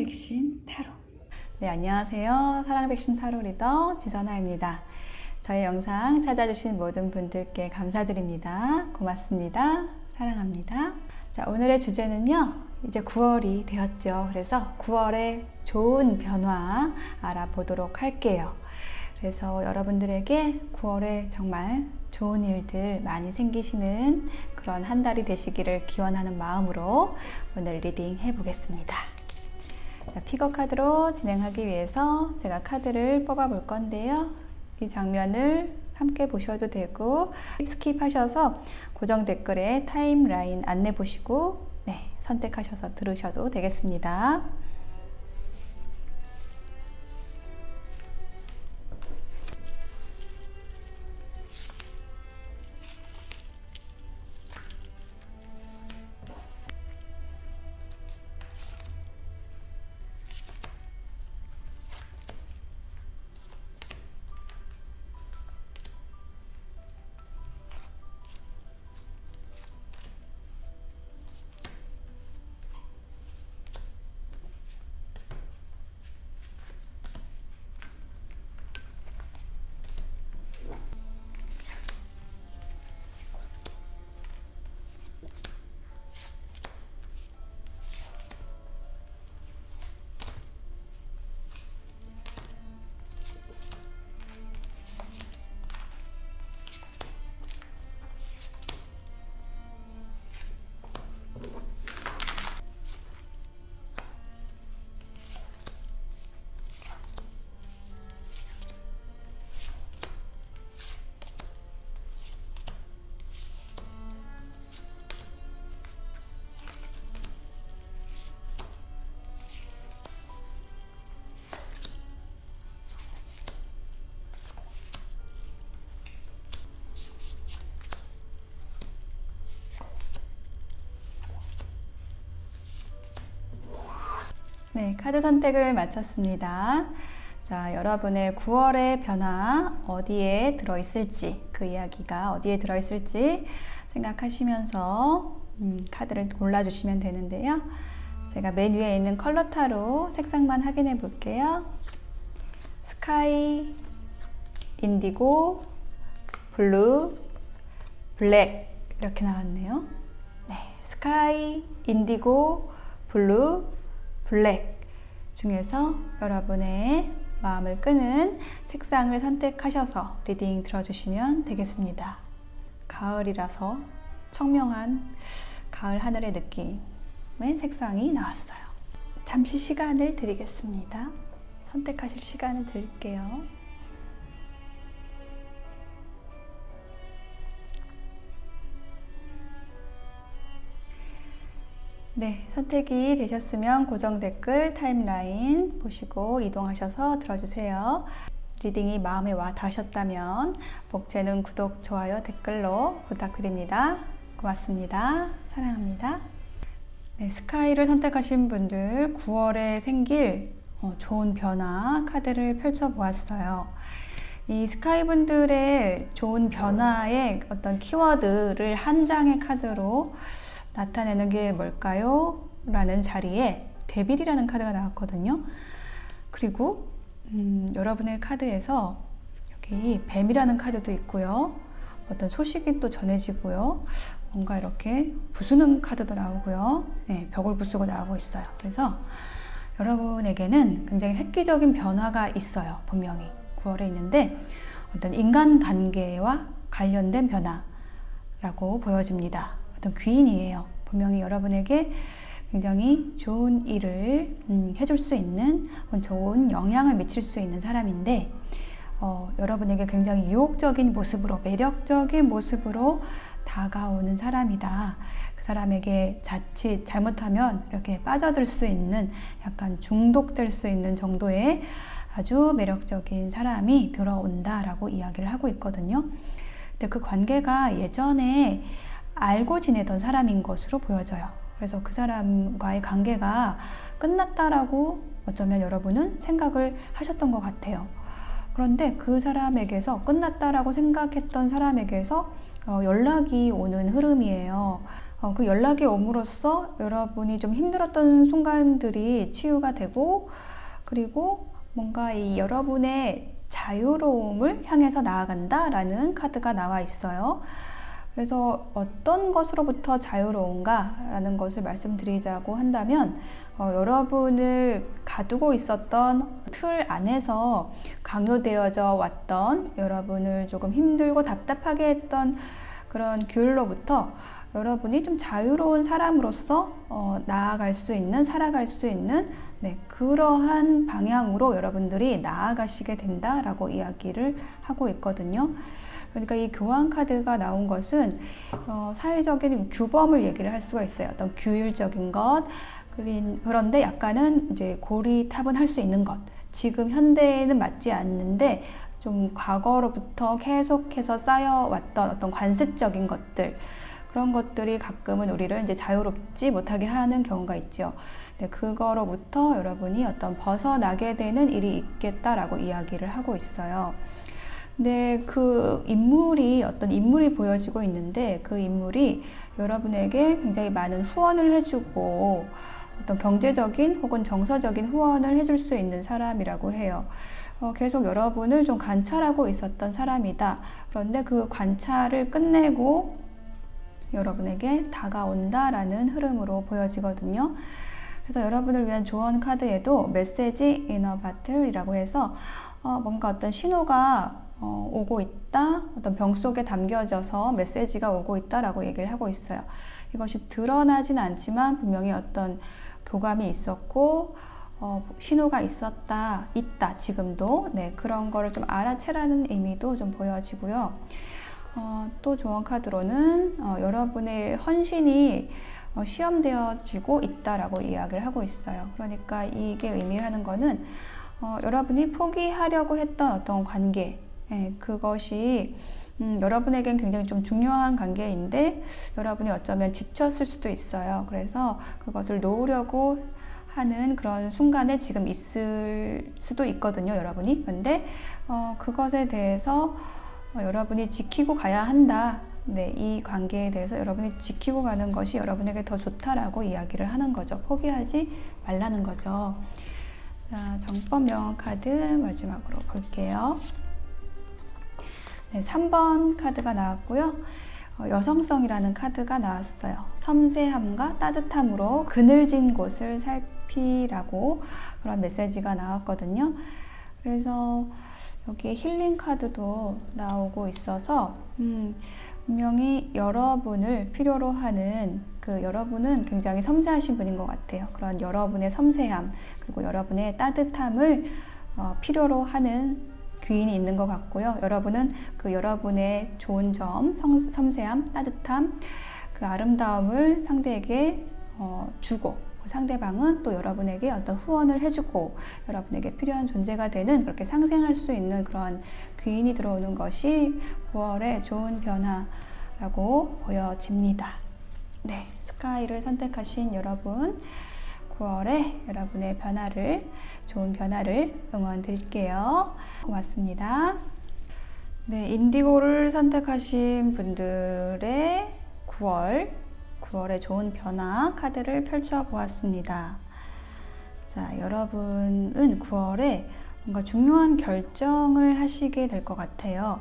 백신 타로. 네, 안녕하세요. 사랑 백신 타로 리더 지선아입니다. 저희 영상 찾아주신 모든 분들께 감사드립니다. 고맙습니다. 사랑합니다. 자, 오늘의 주제는요. 이제 9월이 되었죠. 그래서 9월의 좋은 변화 알아보도록 할게요. 그래서 여러분들에게 9월에 정말 좋은 일들 많이 생기시는 그런 한 달이 되시기를 기원하는 마음으로 오늘 리딩 해보겠습니다. 자, 픽업 카드로 진행하기 위해서 제가 카드를 뽑아 볼 건데요. 이 장면을 함께 보셔도 되고 스킵하셔서 고정 댓글에 타임라인 안내 보시고 선택하셔서 들으셔도 되겠습니다. 네, 카드 선택을 마쳤습니다. 자, 여러분의 9월의 변화 어디에 들어있을지, 그 이야기가 어디에 들어있을지 생각하시면서 카드를 골라주시면 되는데요. 제가 맨 위에 있는 컬러 타로 색상만 확인해 볼게요. 스카이, 인디고, 블루, 블랙 이렇게 나왔네요. 네, 스카이, 인디고, 블루, 블랙 중에서 여러분의 마음을 끄는 색상을 선택하셔서 리딩 들어주시면 되겠습니다. 가을이라서 청명한 가을 하늘의 느낌의 색상이 나왔어요. 잠시 시간을 드리겠습니다. 선택하실 시간을 드릴게요. 네, 선택이 되셨으면 고정 댓글 타임라인 보시고 이동하셔서 들어주세요. 리딩이 마음에 와 닿으셨다면 복채는 구독, 좋아요, 댓글로 부탁드립니다. 고맙습니다. 사랑합니다. 네, 스카이를 선택하신 분들 9월에 생길 좋은 변화 카드를 펼쳐보았어요. 이 스카이 분들의 좋은 변화의 어떤 키워드를 한 장의 카드로 나타내는 게 뭘까요? 라는 자리에 데빌이라는 카드가 나왔거든요. 그리고 여러분의 카드에서 여기 뱀이라는 카드도 있고요. 어떤 소식이 또 전해지고요. 뭔가 이렇게 부수는 카드도 나오고요. 네, 벽을 부수고 나오고 있어요. 그래서 여러분에게는 굉장히 획기적인 변화가 있어요. 분명히 9월에 있는데 어떤 인간관계와 관련된 변화라고 보여집니다. 어떤 귀인이에요. 분명히 여러분에게 굉장히 좋은 일을 해줄 수 있는 좋은 영향을 미칠 수 있는 사람인데 여러분에게 굉장히 유혹적인 모습으로 매력적인 모습으로 다가오는 사람이다. 그 사람에게 자칫 잘못하면 이렇게 빠져들 수 있는 약간 중독될 수 있는 정도의 아주 매력적인 사람이 들어온다라고 이야기를 하고 있거든요. 근데 그 관계가 예전에 알고 지내던 사람인 것으로 보여져요. 그래서 그 사람과의 관계가 끝났다라고 어쩌면 여러분은 생각을 하셨던 것 같아요. 그런데 그 사람에게서 끝났다라고 생각했던 사람에게서 연락이 오는 흐름이에요. 그 연락이 옴으로써 여러분이 좀 힘들었던 순간들이 치유가 되고, 그리고 뭔가 이 여러분의 자유로움을 향해서 나아간다라는 카드가 나와 있어요. 그래서 어떤 것으로부터 자유로운가라는 것을 말씀드리자고 한다면, 여러분을 가두고 있었던 틀 안에서 강요되어져 왔던, 여러분을 조금 힘들고 답답하게 했던 그런 귤로부터 여러분이 좀 자유로운 사람으로서 나아갈 수 있는, 살아갈 수 있는, 네, 그러한 방향으로 여러분들이 나아가시게 된다라고 이야기를 하고 있거든요. 그러니까 이 교황 카드가 나온 것은 사회적인 규범을 얘기를 할 수가 있어요. 어떤 규율적인 것, 그런데 약간은 이제 고리타분할 수 있는 것, 지금 현대에는 맞지 않는데 좀 과거로부터 계속해서 쌓여왔던 어떤 관습적인 것들, 그런 것들이 가끔은 우리를 이제 자유롭지 못하게 하는 경우가 있죠. 네, 그거로부터 여러분이 어떤 벗어나게 되는 일이 있겠다라고 이야기를 하고 있어요. 근데 그 어떤 인물이 보여지고 있는데, 그 인물이 여러분에게 굉장히 많은 후원을 해주고 어떤 경제적인 혹은 정서적인 후원을 해줄 수 있는 사람이라고 해요. 계속 여러분을 좀 관찰하고 있었던 사람이다. 그런데 그 관찰을 끝내고 여러분에게 다가온다라는 흐름으로 보여지거든요. 그래서 여러분을 위한 조언 카드에도 메시지 이너 바틀이라고 해서 뭔가 어떤 신호가 오고 있다, 어떤 병 속에 담겨져서 메시지가 오고 있다라고 얘기를 하고 있어요. 이것이 드러나진 않지만 분명히 어떤 교감이 있었고 신호가 있다 지금도. 네, 그런 거를 좀 알아채라는 의미도 좀 보여지고요. 또 조언 카드로는 여러분의 헌신이 시험되어지고 있다라고 이야기를 하고 있어요. 그러니까 이게 의미하는 거는 여러분이 포기하려고 했던 어떤 관계, 그것이 여러분에겐 굉장히 좀 중요한 관계인데 여러분이 어쩌면 지쳤을 수도 있어요. 그래서 그것을 놓으려고 하는 그런 순간에 지금 있을 수도 있거든요, 여러분이. 근데 그것에 대해서 여러분이 지키고 가야 한다. 네, 이 관계에 대해서 여러분이 지키고 가는 것이 여러분에게 더 좋다라고 이야기를 하는 거죠. 포기하지 말라는 거죠. 자, 정법 명언 카드 마지막으로 볼게요. 네, 3번 카드가 나왔고요. 여성성이라는 카드가 나왔어요. 섬세함과 따뜻함으로 그늘진 곳을 살피라고 그런 메시지가 나왔거든요. 그래서 여기에 힐링 카드도 나오고 있어서 분명히 여러분을 필요로 하는 여러분은 굉장히 섬세하신 분인 것 같아요. 그런 여러분의 섬세함 그리고 여러분의 따뜻함을 필요로 하는 귀인이 있는 것 같고요. 여러분은 여러분의 좋은 점, 섬세함, 따뜻함, 그 아름다움을 상대에게 주고 상대방은 또 여러분에게 어떤 후원을 해주고 여러분에게 필요한 존재가 되는 그렇게 상생할 수 있는 그런 귀인이 들어오는 것이 9월의 좋은 변화라고 보여집니다. 네, 스카이를 선택하신 여러분 9월에 여러분의 좋은 변화를 응원 드릴게요. 고맙습니다. 네, 인디고를 선택하신 분들의 9월의 좋은 변화 카드를 펼쳐보았습니다. 자, 여러분은 9월에 뭔가 중요한 결정을 하시게 될 것 같아요.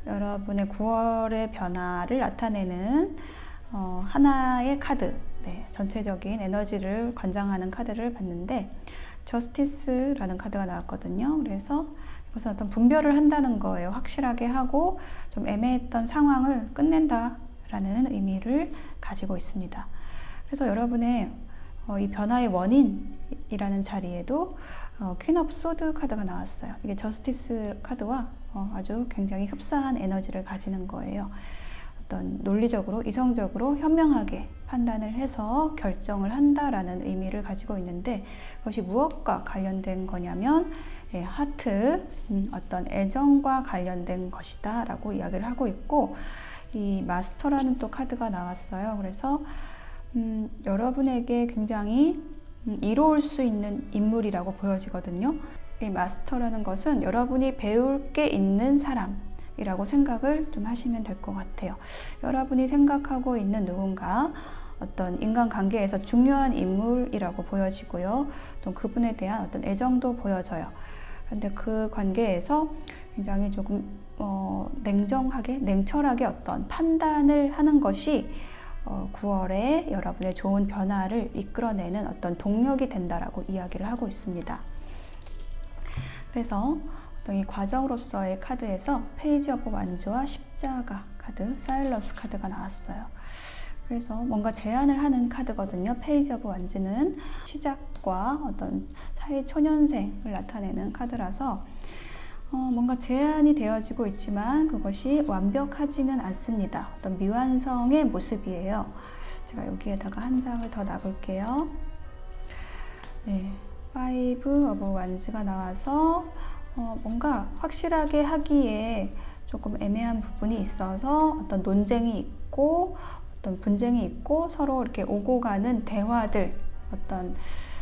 여러분의 9월의 변화를 나타내는 하나의 카드, 네, 전체적인 에너지를 관장하는 카드를 봤는데 저스티스라는 카드가 나왔거든요. 그래서 이것은 어떤 분별을 한다는 거예요. 확실하게 하고 좀 애매했던 상황을 끝낸다 라는 의미를 가지고 있습니다. 그래서 여러분의 이 변화의 원인이라는 자리에도 퀸 오브 소드 카드가 나왔어요. 이게 저스티스 카드와 아주 굉장히 흡사한 에너지를 가지는 거예요. 어떤 논리적으로, 이성적으로 현명하게 판단을 해서 결정을 한다라는 의미를 가지고 있는데 그것이 무엇과 관련된 거냐면 하트, 어떤 애정과 관련된 것이다 라고 이야기를 하고 있고 이 마스터라는 또 카드가 나왔어요. 그래서 여러분에게 굉장히 이로울 수 있는 인물이라고 보여지거든요. 이 마스터라는 것은 여러분이 배울 게 있는 사람이라고 생각을 좀 하시면 될 것 같아요. 여러분이 생각하고 있는 누군가 어떤 인간관계에서 중요한 인물이라고 보여지고요. 또 그분에 대한 어떤 애정도 보여져요. 그런데 그 관계에서 굉장히 조금 냉정하게, 냉철하게 어떤 판단을 하는 것이 9월에 여러분의 좋은 변화를 이끌어내는 어떤 동력이 된다라고 이야기를 하고 있습니다. 그래서 이 과정으로서의 카드에서 페이지 오브 완즈와 십자가 카드, 사일러스 카드가 나왔어요. 그래서 뭔가 제안을 하는 카드거든요. 페이지 오브 완즈는 시작과 어떤 사회 초년생을 나타내는 카드라서 뭔가 제안이 되어지고 있지만 그것이 완벽하지는 않습니다. 어떤 미완성의 모습이에요. 제가 여기에다가 한 장을 더 놔볼게요. 네, 5 오브 완즈가 나와서 뭔가 확실하게 하기에 조금 애매한 부분이 있어서 어떤 논쟁이 있고 어떤 분쟁이 있고 서로 이렇게 오고 가는 대화들, 어떤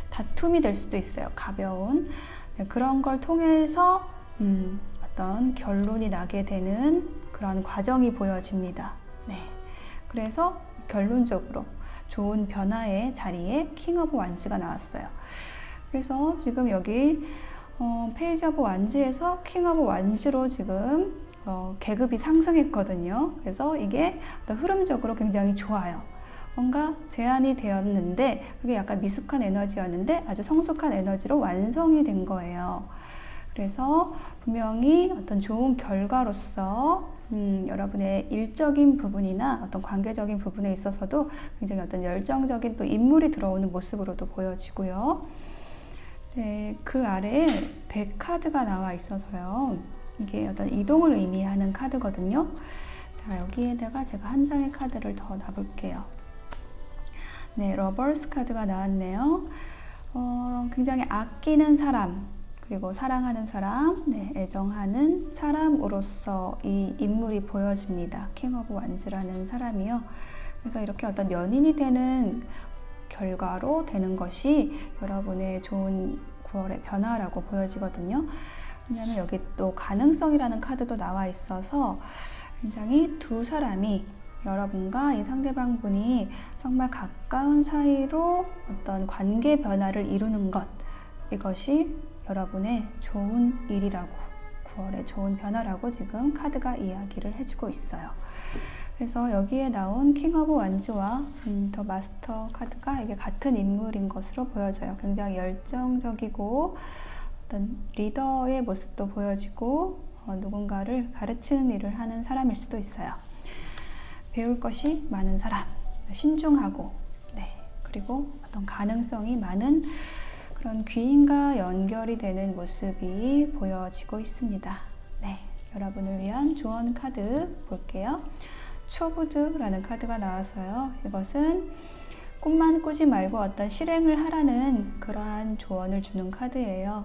다툼이 될 수도 있어요. 가벼운. 네, 그런 걸 통해서 어떤 결론이 나게 되는 그런 과정이 보여집니다. 네. 그래서 결론적으로 좋은 변화의 자리에 킹 오브 완즈가 나왔어요. 그래서 지금 여기 페이지 오브 완즈에서 킹 오브 완즈로 지금 계급이 상승했거든요. 그래서 이게 어떤 흐름적으로 굉장히 좋아요. 뭔가 제한이 되었는데 그게 약간 미숙한 에너지였는데 아주 성숙한 에너지로 완성이 된 거예요. 그래서 분명히 어떤 좋은 결과로서 여러분의 일적인 부분이나 어떤 관계적인 부분에 있어서도 굉장히 어떤 열정적인 또 인물이 들어오는 모습으로도 보여지고요. 네, 그 아래에 100 카드가 나와 있어서요. 이게 어떤 이동을 의미하는 카드거든요. 자, 여기에다가 제가 한 장의 카드를 더 놔볼게요. 네, 러버스 카드가 나왔네요. 굉장히 아끼는 사람, 그리고 사랑하는 사람, 네, 애정하는 사람으로서 이 인물이 보여집니다. 킹 오브 완즈라는 사람이요. 그래서 이렇게 어떤 연인이 되는 결과로 되는 것이 여러분의 좋은 9월의 변화라고 보여지거든요. 왜냐하면 여기 또 가능성이라는 카드도 나와 있어서 굉장히 두 사람이 여러분과 이 상대방 분이 정말 가까운 사이로 어떤 관계 변화를 이루는 것, 이것이 여러분의 좋은 일이라고, 9월의 좋은 변화라고 지금 카드가 이야기를 해주고 있어요. 그래서 여기에 나온 킹 오브 완즈와 더 마스터 카드가 이게 같은 인물인 것으로 보여져요. 굉장히 열정적이고 어떤 리더의 모습도 보여지고 누군가를 가르치는 일을 하는 사람일 수도 있어요. 배울 것이 많은 사람, 신중하고, 네, 그리고 어떤 가능성이 많은 그런 귀인과 연결이 되는 모습이 보여지고 있습니다. 네, 여러분을 위한 조언 카드 볼게요. 초부드라는 카드가 나와서요. 이것은 꿈만 꾸지 말고 어떤 실행을 하라는 그러한 조언을 주는 카드예요.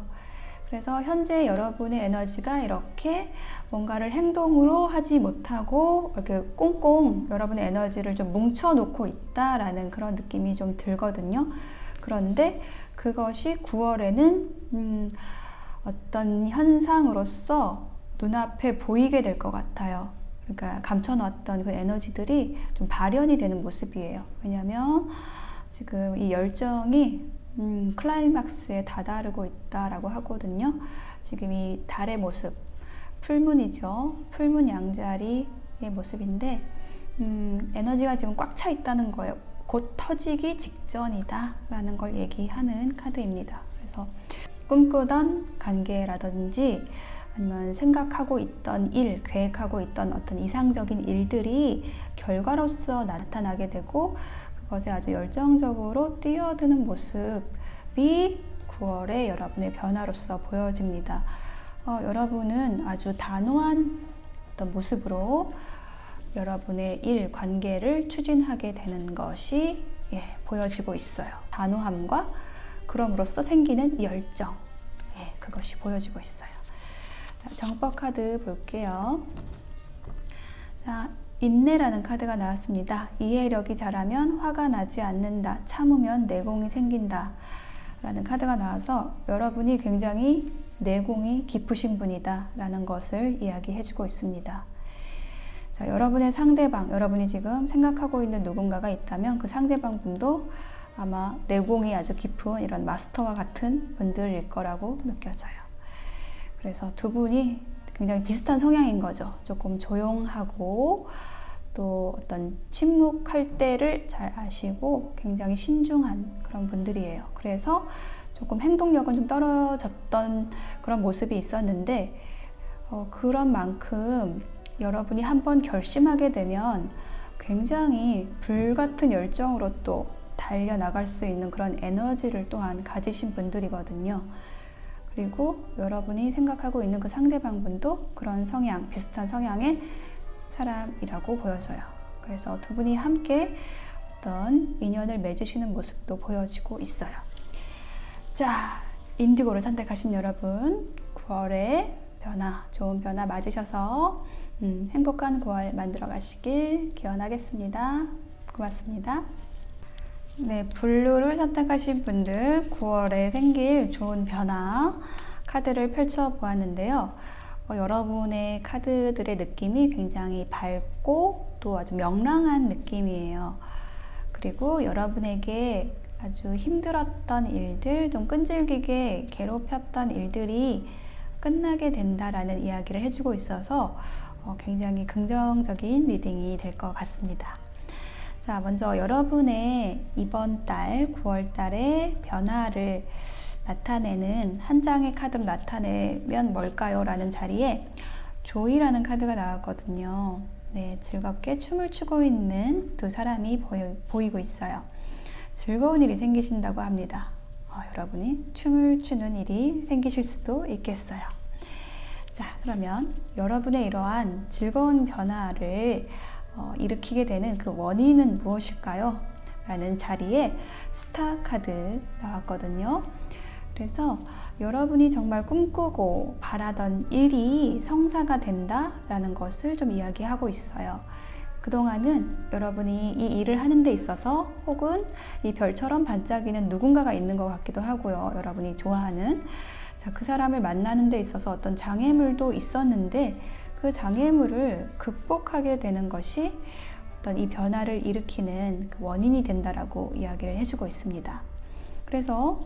그래서 현재 여러분의 에너지가 이렇게 뭔가를 행동으로 하지 못하고 이렇게 꽁꽁 여러분의 에너지를 좀 뭉쳐 놓고 있다라는 그런 느낌이 좀 들거든요. 그런데 그것이 9월에는 어떤 현상으로서 눈앞에 보이게 될 것 같아요. 그러니까 감춰놨던 그 에너지들이 좀 발현이 되는 모습이에요. 왜냐하면 지금 이 열정이 클라이막스에 다다르고 있다라고 하거든요. 지금 이 달의 모습, 풀문이죠. 풀문 양자리의 모습인데 에너지가 지금 꽉 차 있다는 거예요. 곧 터지기 직전이다 라는 걸 얘기하는 카드입니다. 그래서 꿈꾸던 관계라든지 아니면 생각하고 있던 일, 계획하고 있던 어떤 이상적인 일들이 결과로서 나타나게 되고 그것에 아주 열정적으로 뛰어드는 모습이 9월에 여러분의 변화로서 보여집니다. 여러분은 아주 단호한 어떤 모습으로 여러분의 일, 관계를 추진하게 되는 것이 보여지고 있어요. 단호함과 그럼으로써 생기는 열정, 그것이 보여지고 있어요. 자, 정법 카드 볼게요. 자, 인내라는 카드가 나왔습니다. 이해력이 자라면 화가 나지 않는다. 참으면 내공이 생긴다. 라는 카드가 나와서 여러분이 굉장히 내공이 깊으신 분이다 라는 것을 이야기해주고 있습니다. 자, 여러분의 상대방, 여러분이 지금 생각하고 있는 누군가가 있다면 그 상대방 분도 아마 내공이 아주 깊은 이런 마스터와 같은 분들일 거라고 느껴져요. 그래서 두 분이 굉장히 비슷한 성향인 거죠. 조금 조용하고 또 어떤 침묵할 때를 잘 아시고 굉장히 신중한 그런 분들이에요. 그래서 조금 행동력은 좀 떨어졌던 그런 모습이 있었는데 그런 만큼 여러분이 한번 결심하게 되면 굉장히 불같은 열정으로 또 달려나갈 수 있는 그런 에너지를 또한 가지신 분들이거든요. 그리고 여러분이 생각하고 있는 그 상대방 분도 그런 성향, 비슷한 성향의 사람이라고 보여져요. 그래서 두 분이 함께 어떤 인연을 맺으시는 모습도 보여지고 있어요. 자, 인디고를 선택하신 여러분, 9월의 변화, 좋은 변화 맞으셔서 행복한 9월 만들어 가시길 기원하겠습니다. 고맙습니다. 네, 블루를 선택하신 분들 9월에 생길 좋은 변화 카드를 펼쳐 보았는데요. 여러분의 카드들의 느낌이 굉장히 밝고 또 아주 명랑한 느낌이에요. 그리고 여러분에게 아주 힘들었던 일들, 좀 끈질기게 괴롭혔던 일들이 끝나게 된다라는 이야기를 해주고 있어서 굉장히 긍정적인 리딩이 될 것 같습니다. 자, 먼저 여러분의 이번 달 9월 달의 변화를 나타내는 한 장의 카드로 나타내면 뭘까요? 라는 자리에 조이라는 카드가 나왔거든요. 네, 즐겁게 춤을 추고 있는 두 사람이 보이고 있어요. 즐거운 일이 생기신다고 합니다. 여러분이 춤을 추는 일이 생기실 수도 있겠어요. 자, 그러면 여러분의 이러한 즐거운 변화를 일으키게 되는 그 원인은 무엇일까요? 라는 자리에 스타 카드 나왔거든요. 그래서 여러분이 정말 꿈꾸고 바라던 일이 성사가 된다라는 것을 좀 이야기하고 있어요. 그동안은 여러분이 이 일을 하는 데 있어서 혹은 이 별처럼 반짝이는 누군가가 있는 것 같기도 하고요. 여러분이 좋아하는 그 사람을 만나는 데 있어서 어떤 장애물도 있었는데 그 장애물을 극복하게 되는 것이 어떤 이 변화를 일으키는 그 원인이 된다라고 이야기를 해주고 있습니다. 그래서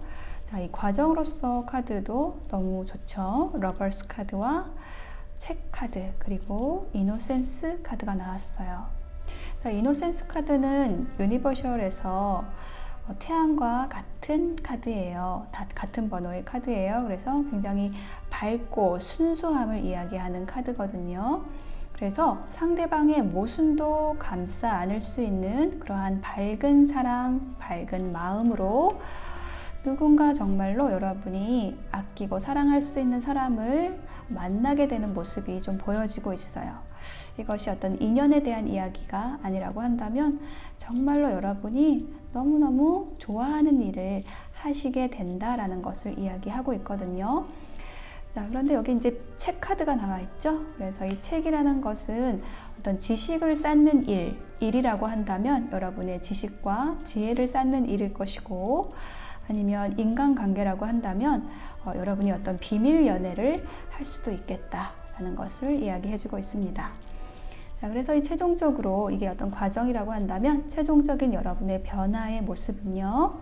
이 과정으로서 카드도 너무 좋죠. 러버스 카드와 책 카드 그리고 이노센스 카드가 나왔어요. 자, 이노센스 카드는 유니버셜에서 태양과 같은 카드예요. 다 같은 번호의 카드예요. 그래서 굉장히 밝고 순수함을 이야기하는 카드거든요. 그래서 상대방의 모순도 감싸 안을 수 있는 그러한 밝은 사랑, 밝은 마음으로 누군가 정말로 여러분이 아끼고 사랑할 수 있는 사람을 만나게 되는 모습이 좀 보여지고 있어요. 이것이 어떤 인연에 대한 이야기가 아니라고 한다면 정말로 여러분이 너무너무 좋아하는 일을 하시게 된다라는 것을 이야기하고 있거든요. 자, 그런데 여기 이제 책 카드가 나와 있죠. 그래서 이 책이라는 것은 어떤 지식을 쌓는 일이라고 한다면 여러분의 지식과 지혜를 쌓는 일일 것이고, 아니면 인간관계라고 한다면 여러분이 어떤 비밀 연애를 할 수도 있겠다라는 것을 이야기해주고 있습니다. 자, 그래서 이 최종적으로 이게 어떤 과정이라고 한다면 최종적인 여러분의 변화의 모습은요,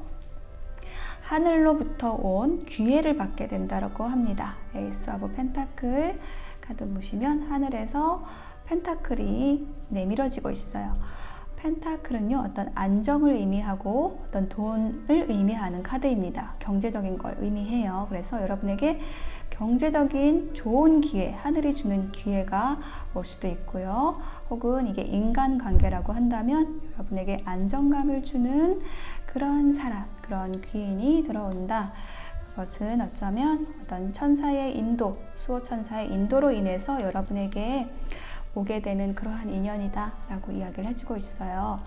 하늘로부터 온 기회를 받게 된다고 합니다. 에이스 오브 펜타클 카드 보시면 하늘에서 펜타클이 내밀어지고 있어요. 펜타클은요, 어떤 안정을 의미하고 어떤 돈을 의미하는 카드입니다. 경제적인 걸 의미해요. 그래서 여러분에게 경제적인 좋은 기회, 하늘이 주는 기회가 올 수도 있고요. 혹은 이게 인간관계라고 한다면 여러분에게 안정감을 주는 그런 사람, 그런 귀인이 들어온다. 그것은 어쩌면 어떤 천사의 인도, 수호천사의 인도로 인해서 여러분에게 오게 되는 그러한 인연이다 라고 이야기를 해주고 있어요.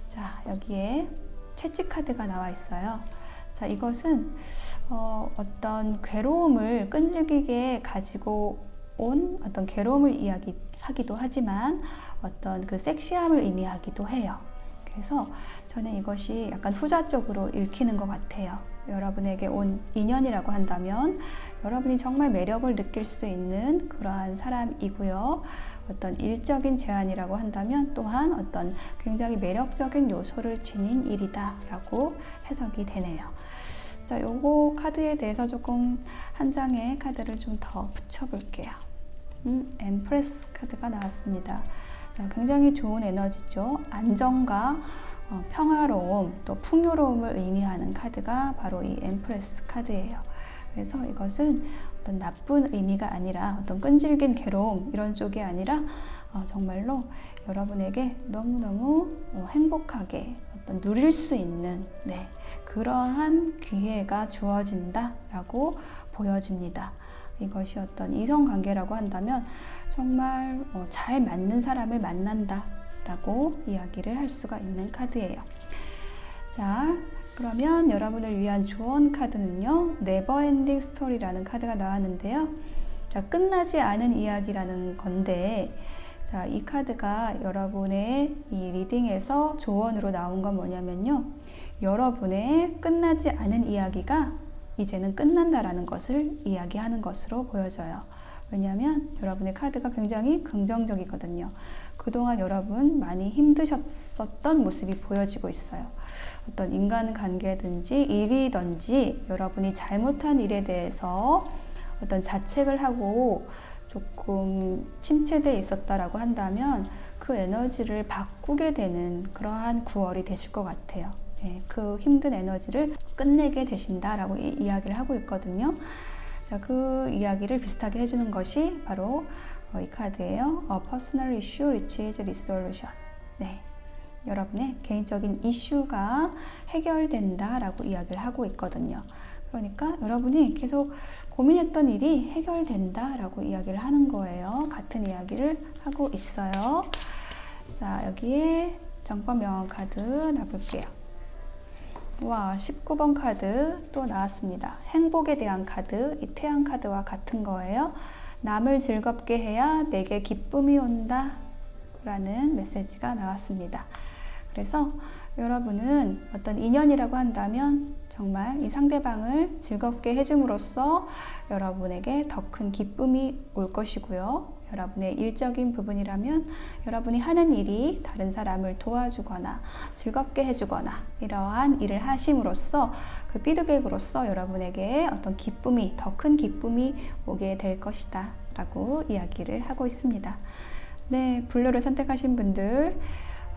자, 여기에 채찍 카드가 나와 있어요. 자, 이것은 어떤 괴로움을 끈질기게 가지고 온 어떤 괴로움을 이야기하기도 하지만 어떤 그 섹시함을 의미하기도 해요. 그래서 저는 이것이 약간 후자 쪽으로 읽히는 것 같아요. 여러분에게 온 인연이라고 한다면 여러분이 정말 매력을 느낄 수 있는 그러한 사람이고요. 어떤 일적인 제안이라고 한다면 또한 어떤 굉장히 매력적인 요소를 지닌 일이다 라고 해석이 되네요. 자, 요거 카드에 대해서 조금 한 장의 카드를 좀 더 붙여볼게요. 엠프레스 카드가 나왔습니다. 자, 굉장히 좋은 에너지죠. 안정과 평화로움, 또 풍요로움을 의미하는 카드가 바로 이 엠프레스 카드예요. 그래서 이것은 어떤 나쁜 의미가 아니라 어떤 끈질긴 괴로움 이런 쪽이 아니라 정말로 여러분에게 너무너무 행복하게 어떤 누릴 수 있는 그러한 기회가 주어진다라고 보여집니다. 이것이 어떤 이성관계라고 한다면 정말 잘 맞는 사람을 만난다 라고 이야기를 할 수가 있는 카드예요. 자, 그러면 여러분을 위한 조언 카드는요, 네버엔딩 스토리라는 카드가 나왔는데요. 자, 끝나지 않은 이야기라는 건데, 자, 이 카드가 여러분의 이 리딩에서 조언으로 나온 건 뭐냐면요, 여러분의 끝나지 않은 이야기가 이제는 끝난다라는 것을 이야기하는 것으로 보여져요. 왜냐하면 여러분의 카드가 굉장히 긍정적이거든요. 그동안 여러분 많이 힘드셨었던 모습이 보여지고 있어요. 어떤 인간관계든지 일이든지 여러분이 잘못한 일에 대해서 어떤 자책을 하고 조금 침체되어 있었다라고 한다면 그 에너지를 바꾸게 되는 그러한 9월이 되실 것 같아요. 그 힘든 에너지를 끝내게 되신다라고 이야기를 하고 있거든요. 자, 그 이야기를 비슷하게 해주는 것이 바로 이 카드예요. Personal issue reaches resolution. 여러분의 개인적인 이슈가 해결된다라고 이야기를 하고 있거든요. 그러니까 여러분이 계속 고민했던 일이 해결된다라고 이야기를 하는 거예요. 같은 이야기를 하고 있어요. 자, 여기에 정법 명언 카드 놔볼게요. 와, 19번 카드 또 나왔습니다. 행복에 대한 카드, 이 태양 카드와 같은 거예요. 남을 즐겁게 해야 내게 기쁨이 온다 라는 메시지가 나왔습니다. 그래서 여러분은 어떤 인연이라고 한다면 정말 이 상대방을 즐겁게 해줌으로써 여러분에게 더 큰 기쁨이 올 것이고요. 여러분의 일적인 부분이라면 여러분이 하는 일이 다른 사람을 도와주거나 즐겁게 해주거나 이러한 일을 하심으로써 그 피드백으로써 여러분에게 어떤 기쁨이, 더 큰 기쁨이 오게 될 것이다 라고 이야기를 하고 있습니다. 네, 블루를 선택하신 분들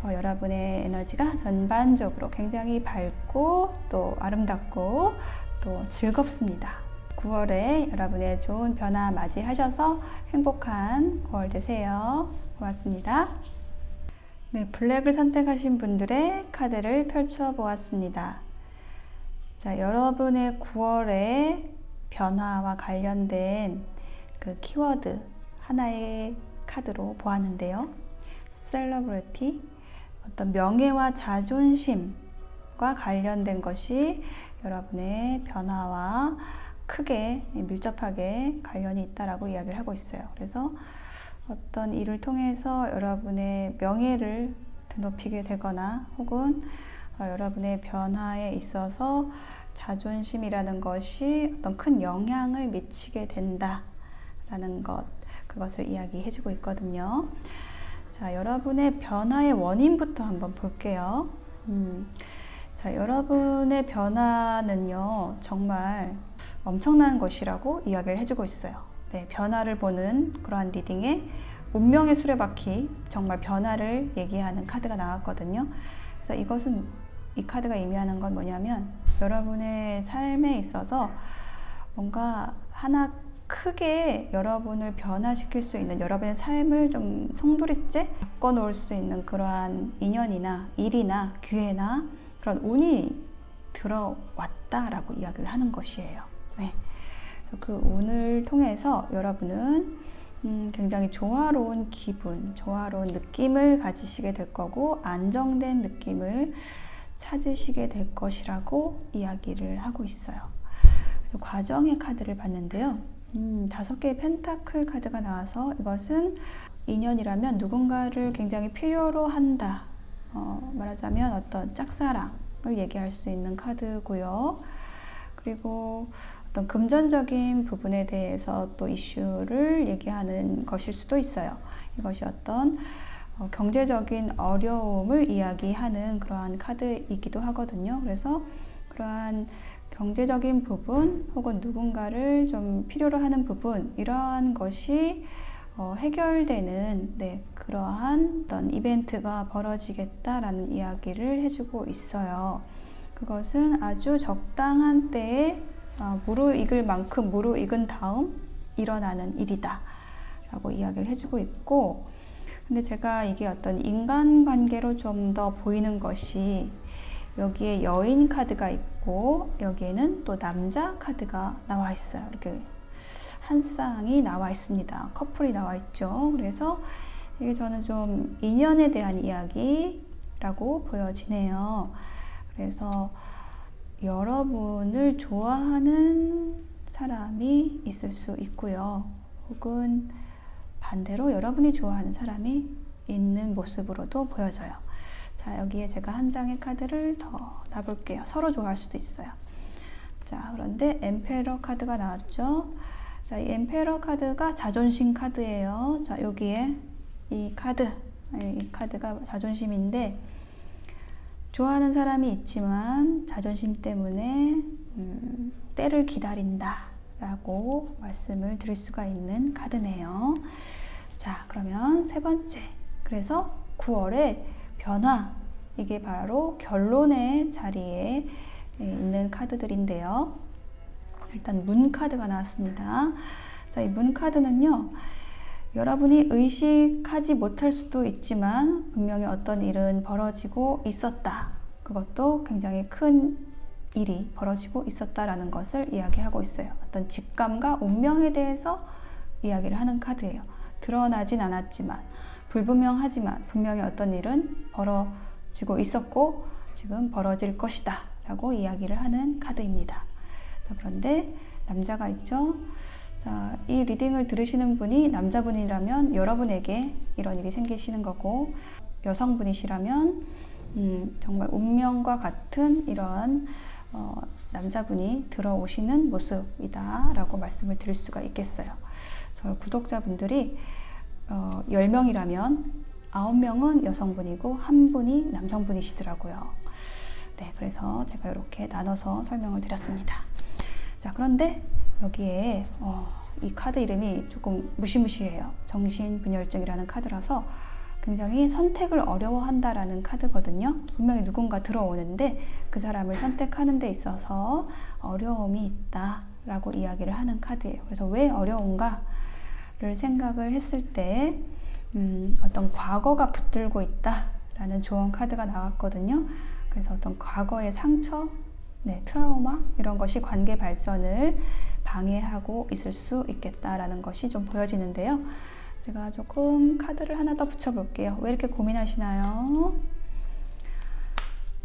여러분의 에너지가 전반적으로 굉장히 밝고 또 아름답고 또 즐겁습니다. 9월에 여러분의 좋은 변화 맞이하셔서 행복한 9월 되세요. 고맙습니다. 네, 블랙을 선택하신 분들의 카드를 펼쳐보았습니다. 자, 여러분의 9월의 변화와 관련된 그 키워드 하나의 카드로 보았는데요. 셀러브리티, 어떤 명예와 자존심과 관련된 것이 여러분의 변화와 크게 밀접하게 관련이 있다라고 이야기를 하고 있어요. 그래서 어떤 일을 통해서 여러분의 명예를 드높이게 되거나 혹은 여러분의 변화에 있어서 자존심이라는 것이 어떤 큰 영향을 미치게 된다라는 것, 그것을 이야기해주고 있거든요. 자, 여러분의 변화의 원인부터 한번 볼게요. 자, 여러분의 변화는요, 정말 엄청난 것이라고 이야기를 해주고 있어요. 네, 변화를 보는 그러한 리딩에 운명의 수레바퀴, 정말 변화를 얘기하는 카드가 나왔거든요. 그래서 이것은, 이 카드가 의미하는 건 뭐냐면 여러분의 삶에 있어서 뭔가 하나 크게 여러분을 변화시킬 수 있는, 여러분의 삶을 좀 송두리째 바꿔놓을 수 있는 그러한 인연이나 일이나 기회나 그런 운이 들어왔다라고 이야기를 하는 것이에요. 네. 그래서 그 운을 통해서 여러분은 굉장히 조화로운 기분, 조화로운 느낌을 가지시게 될 거고 안정된 느낌을 찾으시게 될 것이라고 이야기를 하고 있어요. 과정의 카드를 봤는데요. 5개의 펜타클 카드가 나와서 이것은 인연이라면 누군가를 굉장히 필요로 한다. 말하자면 어떤 짝사랑을 얘기할 수 있는 카드고요. 그리고 어떤 금전적인 부분에 대해서 또 이슈를 얘기하는 것일 수도 있어요. 이것이 어떤 경제적인 어려움을 이야기하는 그러한 카드이기도 하거든요. 그래서 그러한 경제적인 부분 혹은 누군가를 좀 필요로 하는 부분, 이러한 것이 해결되는 그러한 어떤 이벤트가 벌어지겠다라는 이야기를 해주고 있어요. 그것은 아주 적당한 때에 무르익을 만큼 무르익은 다음 일어나는 일이다 라고 이야기를 해주고 있고, 근데 제가 이게 어떤 인간관계로 좀 더 보이는 것이, 여기에 여인 카드가 있고 여기에는 또 남자 카드가 나와 있어요. 이렇게 한 쌍이 나와 있습니다. 커플이 나와 있죠. 그래서 이게 저는 좀 인연에 대한 이야기라고 보여지네요. 그래서 여러분을 좋아하는 사람이 있을 수 있고요. 혹은 반대로 여러분이 좋아하는 사람이 있는 모습으로도 보여져요. 자, 여기에 제가 한 장의 카드를 더 놔볼게요. 서로 좋아할 수도 있어요. 자, 그런데 엠페러 카드가 나왔죠. 자, 이 엠페러 카드가 자존심 카드예요. 자, 여기에 이 카드가 자존심인데, 좋아하는 사람이 있지만 자존심 때문에 때를 기다린다 라고 말씀을 드릴 수가 있는 카드네요. 자, 그러면 세 번째, 그래서 9월에 변화, 이게 바로 결론의 자리에 있는 카드들인데요. 일단 문 카드가 나왔습니다. 자, 이 문 카드는요, 여러분이 의식하지 못할 수도 있지만 분명히 어떤 일은 벌어지고 있었다. 그것도 굉장히 큰 일이 벌어지고 있었다라는 것을 이야기하고 있어요. 어떤 직감과 운명에 대해서 이야기를 하는 카드예요. 드러나진 않았지만, 불분명하지만 분명히 어떤 일은 벌어지고 있었고 지금 벌어질 것이다 라고 이야기를 하는 카드입니다. 자, 그런데 남자가 있죠. 자, 이 리딩을 들으시는 분이 남자분이라면 여러분에게 이런 일이 생기시는 거고, 여성분이시라면 정말 운명과 같은 이러한 남자분이 들어오시는 모습이다 라고 말씀을 드릴 수가 있겠어요. 저 구독자분들이 10명이라면 9명은 여성분이고 1분이 남성분이시더라고요. 네, 그래서 제가 이렇게 나눠서 설명을 드렸습니다. 자, 그런데 여기에 이 카드 이름이 조금 무시무시해요. 정신분열증이라는 카드라서 굉장히 선택을 어려워한다라는 카드거든요. 분명히 누군가 들어오는데 그 사람을 선택하는 데 있어서 어려움이 있다라고 이야기를 하는 카드예요. 그래서 왜 어려운가를 생각을 했을 때 어떤 과거가 붙들고 있다라는 조언 카드가 나왔거든요. 그래서 어떤 과거의 상처, 트라우마 이런 것이 관계 발전을 방해하고 있을 수 있겠다라는 것이 좀 보여지는데요. 제가 조금 카드를 하나 더 붙여볼게요. 왜 이렇게 고민하시나요?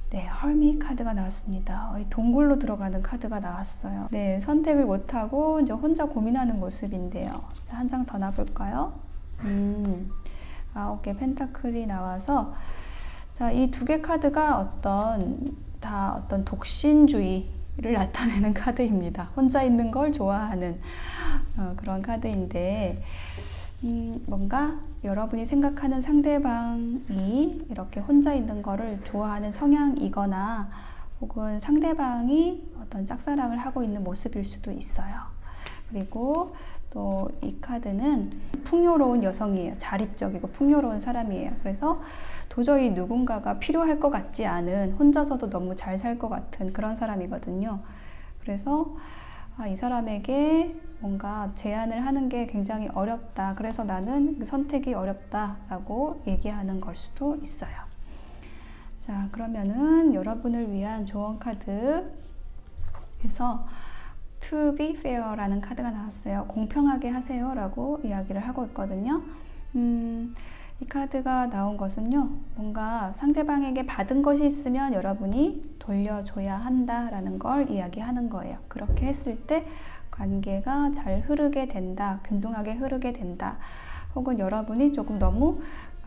네, 헐미 카드가 나왔습니다. 동굴로 들어가는 카드가 나왔어요. 네, 선택을 못하고 이제 혼자 고민하는 모습인데요. 자, 한 장 더 놔볼까요? 9개 펜타클이 나와서, 자, 이 2개 카드가 어떤 독신주의를 나타내는 카드입니다. 혼자 있는 걸 좋아하는 그런 카드인데, 뭔가 여러분이 생각하는 상대방이 이렇게 혼자 있는 거를 좋아하는 성향이거나 혹은 상대방이 어떤 짝사랑을 하고 있는 모습일 수도 있어요. 그리고 또 이 카드는 풍요로운 여성이에요. 자립적이고 풍요로운 사람이에요. 그래서 도저히 누군가가 필요할 것 같지 않은, 혼자서도 너무 잘 살 것 같은 그런 사람이거든요. 그래서 이 사람에게 뭔가 제안을 하는 게 굉장히 어렵다. 그래서 나는 선택이 어렵다라고 얘기하는 걸 수도 있어요. 자, 그러면은 여러분을 위한 조언 카드에서 To be fair라는 카드가 나왔어요. 공평하게 하세요 라고 이야기를 하고 있거든요. 이 카드가 나온 것은요, 뭔가 상대방에게 받은 것이 있으면 여러분이 돌려줘야 한다라는 걸 이야기하는 거예요. 그렇게 했을 때 관계가 잘 흐르게 된다, 균등하게 흐르게 된다. 혹은 여러분이 조금 너무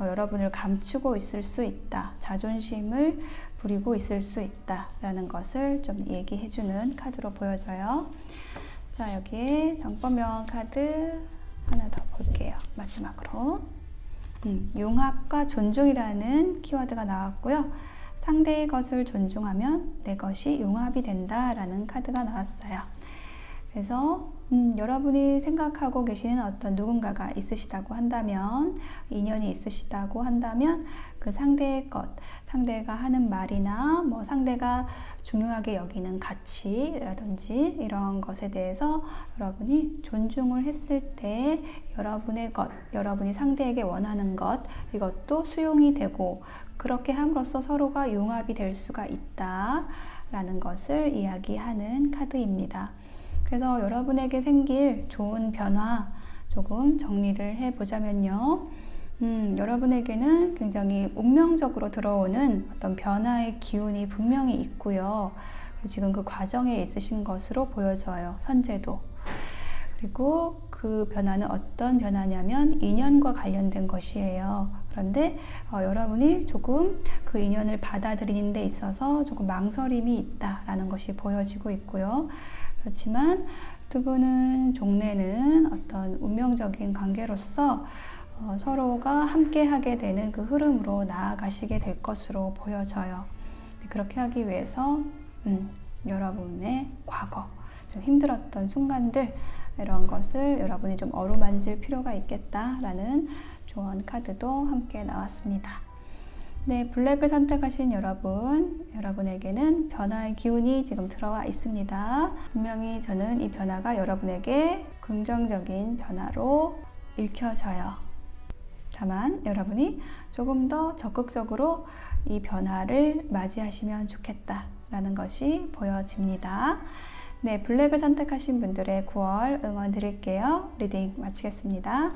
여러분을 감추고 있을 수 있다. 자존심을 부리고 있을 수 있다라는 것을 좀 얘기해주는 카드로 보여져요. 자, 여기에 정법명 카드 하나 더 볼게요. 마지막으로 융합과 존중이라는 키워드가 나왔고요. 상대의 것을 존중하면 내 것이 융합이 된다라는 카드가 나왔어요. 그래서 여러분이 생각하고 계시는 어떤 누군가가 있으시다고 한다면, 인연이 있으시다고 한다면 그 상대의 것, 상대가 하는 말이나 뭐 상대가 중요하게 여기는 가치라든지 이런 것에 대해서 여러분이 존중을 했을 때 여러분의 것, 여러분이 상대에게 원하는 것, 이것도 수용이 되고 그렇게 함으로써 서로가 융합이 될 수가 있다라는 것을 이야기하는 카드입니다. 그래서 여러분에게 생길 좋은 변화 조금 정리를 해보자면요. 여러분에게는 굉장히 운명적으로 들어오는 어떤 변화의 기운이 분명히 있고요. 지금 그 과정에 있으신 것으로 보여져요. 현재도. 그리고 그 변화는 어떤 변화냐면 인연과 관련된 것이에요. 그런데 여러분이 조금 그 인연을 받아들이는 데 있어서 조금 망설임이 있다라는 것이 보여지고 있고요. 그렇지만 두 분은 종래는 어떤 운명적인 관계로서 서로가 함께 하게 되는 그 흐름으로 나아가시게 될 것으로 보여져요. 그렇게 하기 위해서 여러분의 과거, 좀 힘들었던 순간들 이런 것을 여러분이 좀 어루만질 필요가 있겠다라는 조언 카드도 함께 나왔습니다. 네, 블랙을 선택하신 여러분에게는 변화의 기운이 지금 들어와 있습니다. 분명히 저는 이 변화가 여러분에게 긍정적인 변화로 읽혀져요. 다만 여러분이 조금 더 적극적으로 이 변화를 맞이하시면 좋겠다라는 것이 보여집니다. 네, 블랙을 선택하신 분들의 9월 응원 드릴게요. 리딩 마치겠습니다.